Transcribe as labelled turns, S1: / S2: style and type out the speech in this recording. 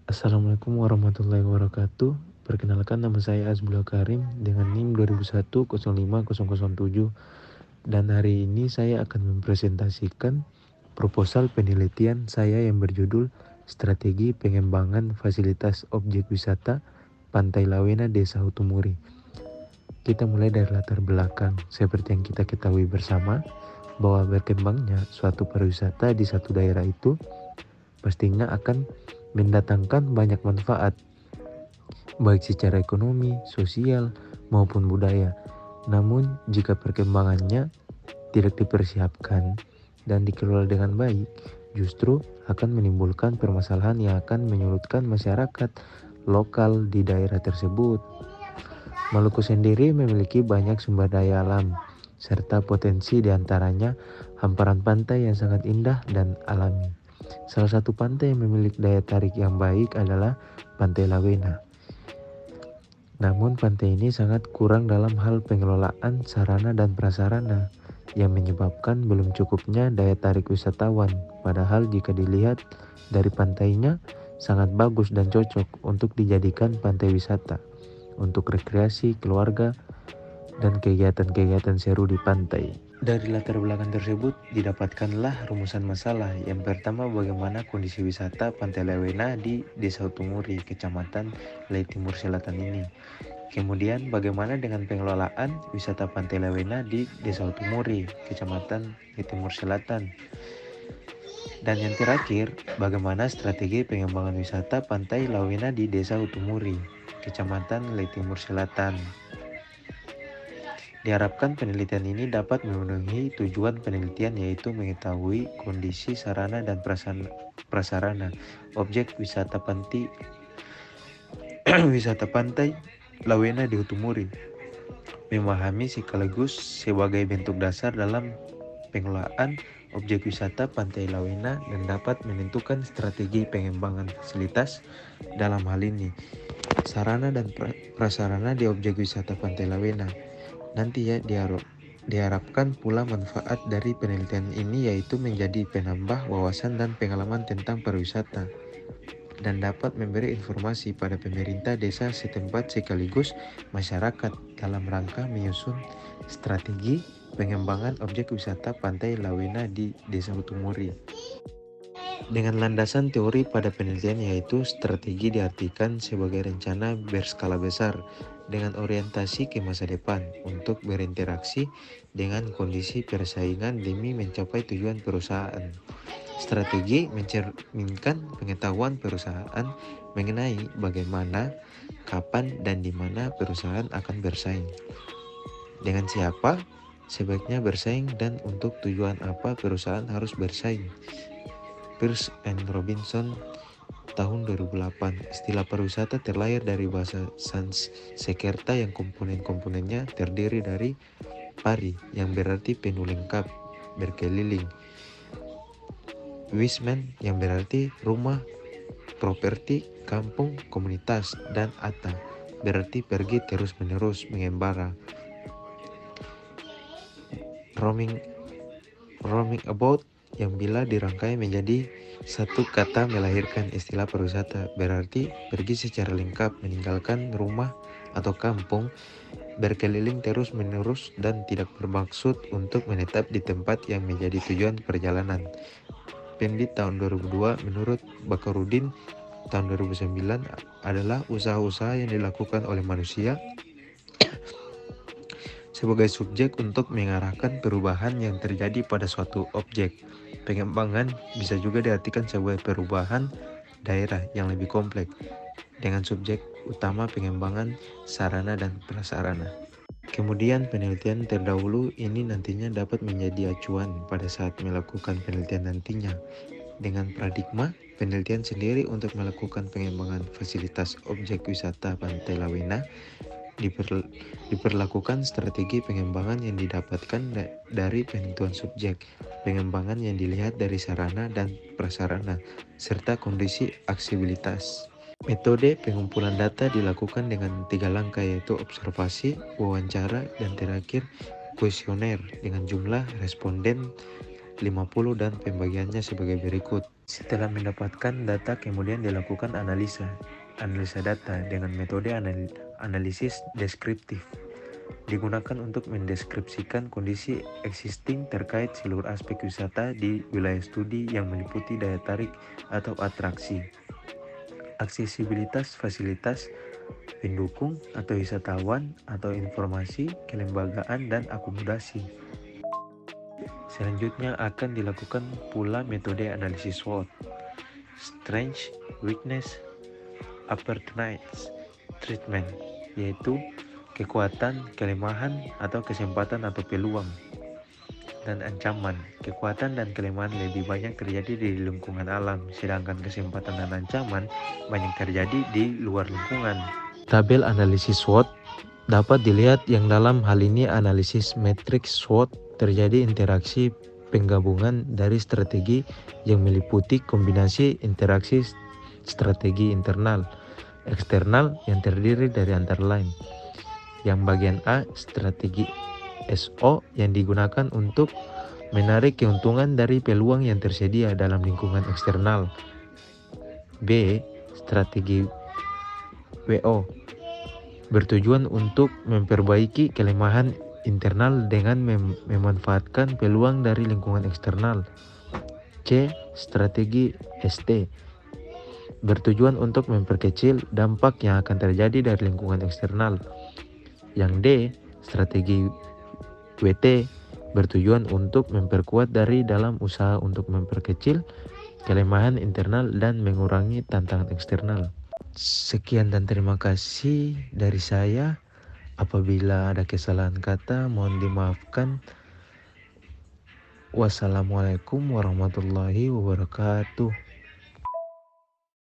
S1: Assalamualaikum warahmatullahi wabarakatuh. Perkenalkan, nama saya Azbullah Karim dengan NIM 2001-05007, dan hari ini saya akan mempresentasikan proposal penelitian saya yang berjudul Strategi Pengembangan Fasilitas Objek Wisata Pantai Lawena Desa Hutumuri. Kita mulai dari latar belakang. Seperti yang kita ketahui bersama, bahwa berkembangnya suatu pariwisata di satu daerah itu pastinya akan mendatangkan banyak manfaat, baik secara ekonomi, sosial, maupun budaya. Namun, jika perkembangannya tidak dipersiapkan dan dikelola dengan baik, justru akan menimbulkan permasalahan yang akan menyulitkan masyarakat lokal di daerah tersebut. Maluku sendiri memiliki banyak sumber daya alam, serta potensi diantaranya hamparan pantai yang sangat indah dan alami. Salah satu pantai yang memiliki daya tarik yang baik adalah Pantai Lawena. Namun pantai ini sangat kurang dalam hal pengelolaan sarana dan prasarana, yang menyebabkan belum cukupnya daya tarik wisatawan. Padahal jika dilihat dari pantainya, sangat bagus dan cocok untuk dijadikan pantai wisata, untuk rekreasi keluarga dan kegiatan-kegiatan seru di pantai. Dari latar belakang tersebut didapatkanlah rumusan masalah. Yang pertama, bagaimana kondisi wisata Pantai Lewena di Desa Utumuri, Kecamatan Lei Timur Selatan ini. Kemudian, bagaimana dengan pengelolaan wisata Pantai Lewena di Desa Utumuri, Kecamatan Lei Timur Selatan. Dan yang terakhir, bagaimana strategi pengembangan wisata Pantai Lawena di Desa Utumuri, Kecamatan Lei Timur Selatan. Diharapkan penelitian ini dapat memenuhi tujuan penelitian, yaitu mengetahui kondisi sarana dan prasarana objek wisata wisata pantai Lawena di Utumuri, memahami sekaligus sebagai bentuk dasar dalam pengelolaan objek wisata Pantai Lawena, dan dapat menentukan strategi pengembangan fasilitas dalam hal ini sarana dan prasarana di objek wisata Pantai Lawena. Nanti diharapkan pula manfaat dari penelitian ini yaitu menjadi penambah wawasan dan pengalaman tentang pariwisata, dan dapat memberi informasi pada pemerintah desa setempat sekaligus masyarakat dalam rangka menyusun strategi pengembangan objek wisata Pantai Lawena di Desa Utumuri. Dengan landasan teori pada penelitian, yaitu strategi diartikan sebagai rencana berskala besar dengan orientasi ke masa depan untuk berinteraksi dengan kondisi persaingan demi mencapai tujuan perusahaan. Strategi mencerminkan pengetahuan perusahaan mengenai bagaimana, kapan, dan di mana perusahaan akan bersaing, dengan siapa sebaiknya bersaing, dan untuk tujuan apa perusahaan harus bersaing. Peirce and Robinson, tahun 2008. Istilah pariwisata terlahir dari bahasa Sanskerta yang komponen-komponennya terdiri dari pari, yang berarti penuh lengkap, berkeliling, wisman, yang berarti rumah, properti, kampung, komunitas, dan ata, berarti pergi terus-menerus, mengembara. Roaming about, yang bila dirangkai menjadi satu kata melahirkan istilah pariwisata, berarti pergi secara lengkap, meninggalkan rumah atau kampung, berkeliling terus-menerus, dan tidak bermaksud untuk menetap di tempat yang menjadi tujuan perjalanan. Pendit tahun 2002, menurut Bakarudin tahun 2009, adalah usaha-usaha yang dilakukan oleh manusia sebagai subjek untuk mengarahkan perubahan yang terjadi pada suatu objek. Pengembangan bisa juga diartikan sebagai perubahan daerah yang lebih kompleks, dengan subjek utama pengembangan sarana dan prasarana. Kemudian penelitian terdahulu ini nantinya dapat menjadi acuan pada saat melakukan penelitian nantinya. Dengan paradigma penelitian sendiri untuk melakukan pengembangan fasilitas objek wisata Pantai Lawena, diperlakukan strategi pengembangan yang didapatkan dari penentuan subjek pengembangan yang dilihat dari sarana dan prasarana, serta kondisi aksesibilitas. Metode pengumpulan data dilakukan dengan 3 langkah, yaitu observasi, wawancara, dan terakhir kuesioner dengan jumlah responden 50 dan pembagiannya sebagai berikut. Setelah mendapatkan data, kemudian dilakukan analisa data dengan metode analisis deskriptif. Digunakan untuk mendeskripsikan kondisi existing terkait seluruh aspek wisata di wilayah studi yang meliputi daya tarik atau atraksi, aksesibilitas fasilitas pendukung atau wisatawan, atau informasi, kelembagaan, dan akomodasi. Selanjutnya akan dilakukan pula metode analisis SWOT, Strength, Weakness, Opportunities Treatment, yaitu kekuatan, kelemahan, atau kesempatan atau peluang, dan ancaman. Kekuatan dan kelemahan lebih banyak terjadi di lingkungan alam, sedangkan kesempatan dan ancaman banyak terjadi di luar lingkungan. Tabel analisis SWOT dapat dilihat yang dalam hal ini analisis matriks SWOT terjadi interaksi penggabungan dari strategi yang meliputi kombinasi interaksi strategi internal, eksternal yang terdiri dari antara lain. Yang bagian A, strategi SO yang digunakan untuk menarik keuntungan dari peluang yang tersedia dalam lingkungan eksternal. B, strategi WO bertujuan untuk memperbaiki kelemahan internal dengan memanfaatkan peluang dari lingkungan eksternal. C, strategi ST bertujuan untuk memperkecil dampak yang akan terjadi dari lingkungan eksternal. Yang D, strategi WT bertujuan untuk memperkuat dari dalam usaha untuk memperkecil kelemahan internal dan mengurangi tantangan eksternal. Sekian dan terima kasih dari saya. Apabila ada kesalahan kata, mohon dimaafkan. Wassalamualaikum warahmatullahi wabarakatuh.